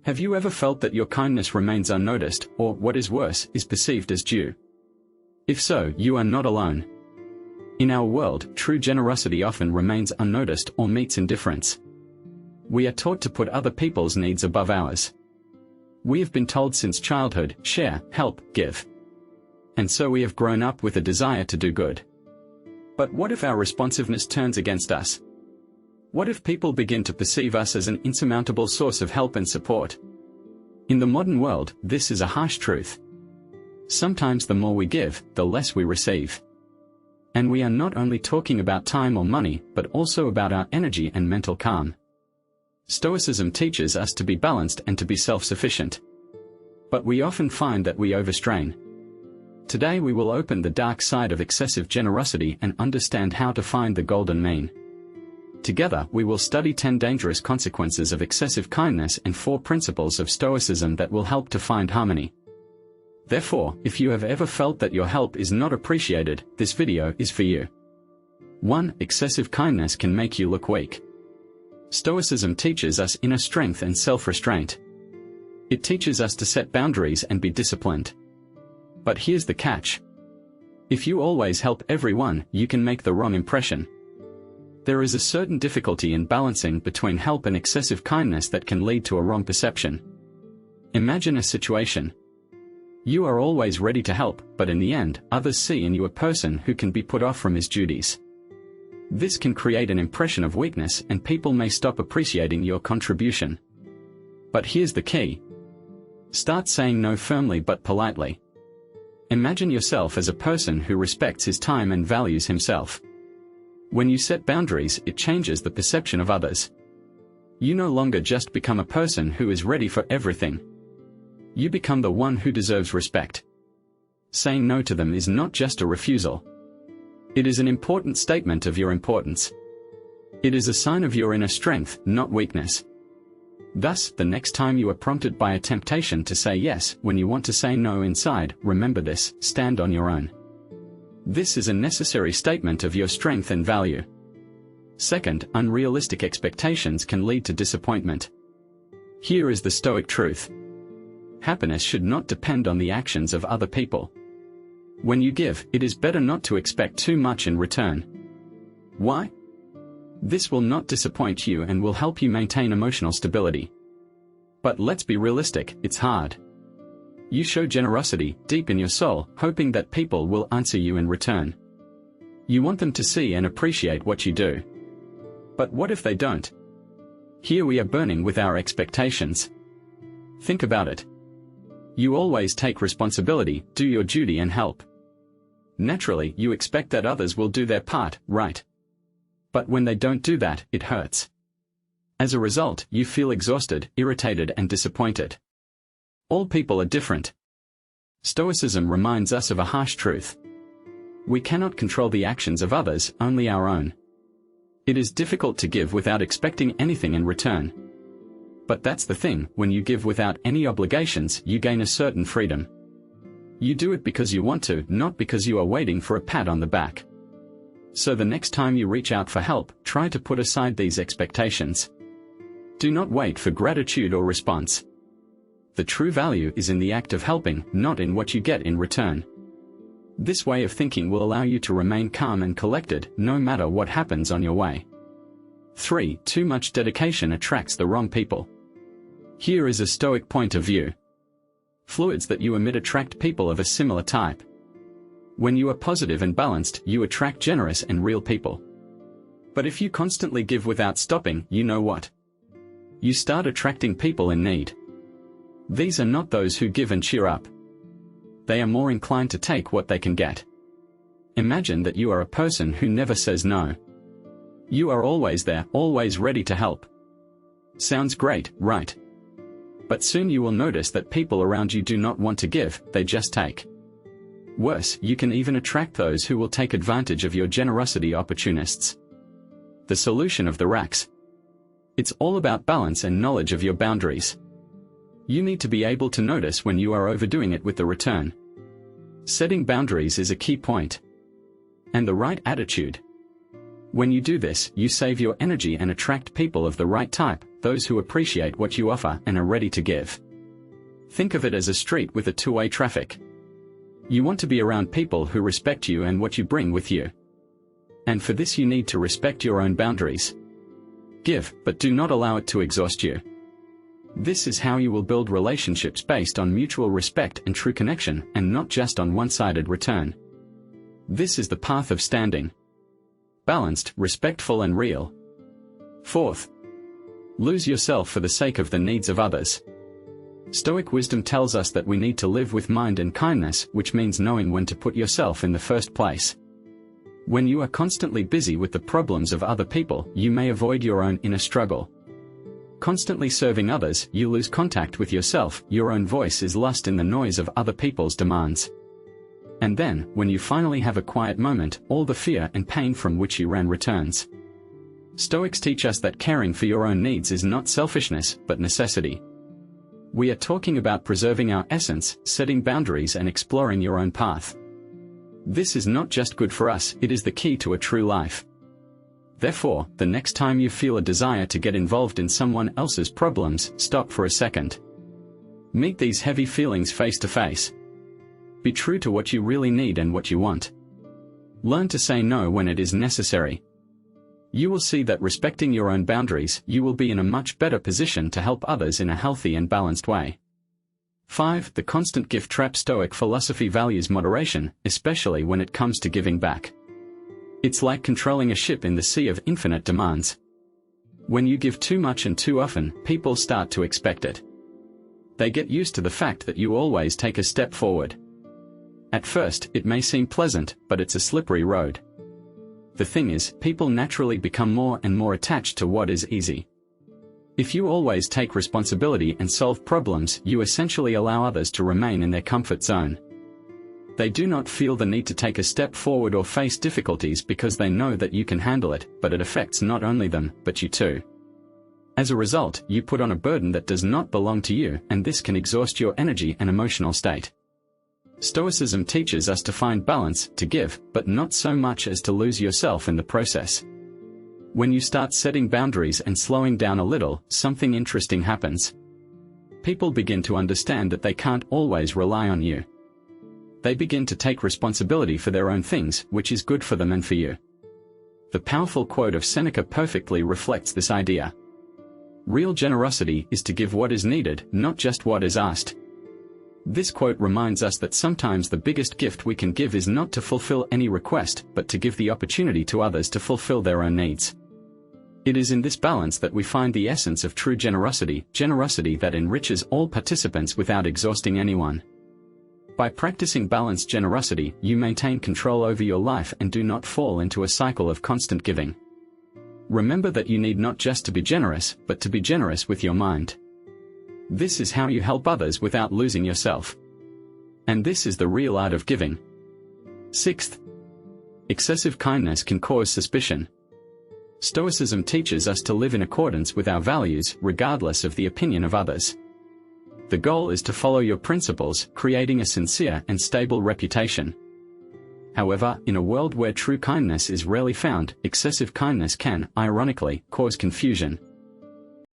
Have you ever felt that your kindness remains unnoticed, or, what is worse, is perceived as due? If so, you are not alone. In our world, true generosity often remains unnoticed or meets indifference. We are taught to put other people's needs above ours. We have been told since childhood, share, help, give. And so we have grown up with a desire to do good. But what if our responsiveness turns against us? What if people begin to perceive us as an insurmountable source of help and support? In the modern world, this is a harsh truth. Sometimes the more we give, the less we receive. And we are not only talking about time or money, but also about our energy and mental calm. Stoicism teaches us to be balanced and to be self-sufficient. But we often find that we overstrain. Today we will open the dark side of excessive generosity and understand how to find the golden mean. Together we will study 10 dangerous consequences of excessive kindness and 4 principles of Stoicism that will help to find harmony. Therefore, if you have ever felt that your help is not appreciated, this video is for you. 1. Excessive kindness can make you look weak. Stoicism teaches us inner strength and self-restraint. It teaches us to set boundaries and be disciplined. But here's the catch. If you always help everyone, you can make the wrong impression. There is a certain difficulty in balancing between help and excessive kindness that can lead to a wrong perception. Imagine a situation. You are always ready to help, but in the end, others see in you a person who can be put off from his duties. This can create an impression of weakness and people may stop appreciating your contribution. But here's the key. Start saying no firmly but politely. Imagine yourself as a person who respects his time and values himself. When you set boundaries, it changes the perception of others. You no longer just become a person who is ready for everything. You become the one who deserves respect. Saying no to them is not just a refusal. It is an important statement of your importance. It is a sign of your inner strength, not weakness. Thus, the next time you are prompted by a temptation to say yes when you want to say no inside, remember this: stand on your own. This is a necessary statement of your strength and value. Second, unrealistic expectations can lead to disappointment. Here is the Stoic truth. Happiness should not depend on the actions of other people. When you give, it is better not to expect too much in return. Why? This will not disappoint you and will help you maintain emotional stability. But let's be realistic, it's hard. You show generosity deep in your soul, hoping that people will answer you in return. You want them to see and appreciate what you do. But what if they don't? Here we are burning with our expectations. Think about it. You always take responsibility, do your duty and help. Naturally, you expect that others will do their part, right? But when they don't do that, it hurts. As a result, you feel exhausted, irritated and disappointed. All people are different. Stoicism reminds us of a harsh truth. We cannot control the actions of others, only our own. It is difficult to give without expecting anything in return. But that's the thing, when you give without any obligations, you gain a certain freedom. You do it because you want to, not because you are waiting for a pat on the back. So the next time you reach out for help, try to put aside these expectations. Do not wait for gratitude or response. The true value is in the act of helping, not in what you get in return. This way of thinking will allow you to remain calm and collected, no matter what happens on your way. 3. Too much dedication attracts the wrong people. Here is a Stoic point of view. Fluids that you emit attract people of a similar type. When you are positive and balanced, you attract generous and real people. But if you constantly give without stopping, you know what? You start attracting people in need. These are not those who give and cheer up. They are more inclined to take what they can get. Imagine that you are a person who never says no. You are always there, always ready to help. Sounds great, right? But soon you will notice that people around you do not want to give, they just take. Worse, you can even attract those who will take advantage of your generosity, opportunists. The solution of the racks. It's all about balance and knowledge of your boundaries. You need to be able to notice when you are overdoing it with the return. Setting boundaries is a key point. And the right attitude. When you do this, you save your energy and attract people of the right type, those who appreciate what you offer and are ready to give. Think of it as a street with a two-way traffic. You want to be around people who respect you and what you bring with you. And for this you need to respect your own boundaries. Give, but do not allow it to exhaust you. This is how you will build relationships based on mutual respect and true connection, and not just on one-sided return. This is the path of standing. Balanced, respectful and real. Fourth, lose yourself for the sake of the needs of others. Stoic wisdom tells us that we need to live with mind and kindness, which means knowing when to put yourself in the first place. When you are constantly busy with the problems of other people, you may avoid your own inner struggle. Constantly serving others, you lose contact with yourself, your own voice is lost in the noise of other people's demands. And then, when you finally have a quiet moment, all the fear and pain from which you ran returns. Stoics teach us that caring for your own needs is not selfishness, but necessity. We are talking about preserving our essence, setting boundaries and exploring your own path. This is not just good for us, it is the key to a true life. Therefore, the next time you feel a desire to get involved in someone else's problems, stop for a second. Meet these heavy feelings face to face. Be true to what you really need and what you want. Learn to say no when it is necessary. You will see that respecting your own boundaries, you will be in a much better position to help others in a healthy and balanced way. 5. The constant gift trap. Stoic philosophy values moderation, especially when it comes to giving back. It's like controlling a ship in the sea of infinite demands. When you give too much and too often, people start to expect it. They get used to the fact that you always take a step forward. At first, it may seem pleasant, but it's a slippery road. The thing is, people naturally become more and more attached to what is easy. If you always take responsibility and solve problems, you essentially allow others to remain in their comfort zone. They do not feel the need to take a step forward or face difficulties because they know that you can handle it, but it affects not only them, but you too. As a result, you put on a burden that does not belong to you, and this can exhaust your energy and emotional state. Stoicism teaches us to find balance, to give, but not so much as to lose yourself in the process. When you start setting boundaries and slowing down a little, something interesting happens. People begin to understand that they can't always rely on you. They begin to take responsibility for their own things, which is good for them and for you. The powerful quote of Seneca perfectly reflects this idea. Real generosity is to give what is needed, not just what is asked. This quote reminds us that sometimes the biggest gift we can give is not to fulfill any request, but to give the opportunity to others to fulfill their own needs. It is in this balance that we find the essence of true generosity, generosity that enriches all participants without exhausting anyone. By practicing balanced generosity, you maintain control over your life and do not fall into a cycle of constant giving. Remember that you need not just to be generous, but to be generous with your mind. This is how you help others without losing yourself. And this is the real art of giving. 6th, excessive kindness can cause suspicion. Stoicism teaches us to live in accordance with our values, regardless of the opinion of others. The goal is to follow your principles, creating a sincere and stable reputation. However, in a world where true kindness is rarely found, excessive kindness can, ironically, cause confusion.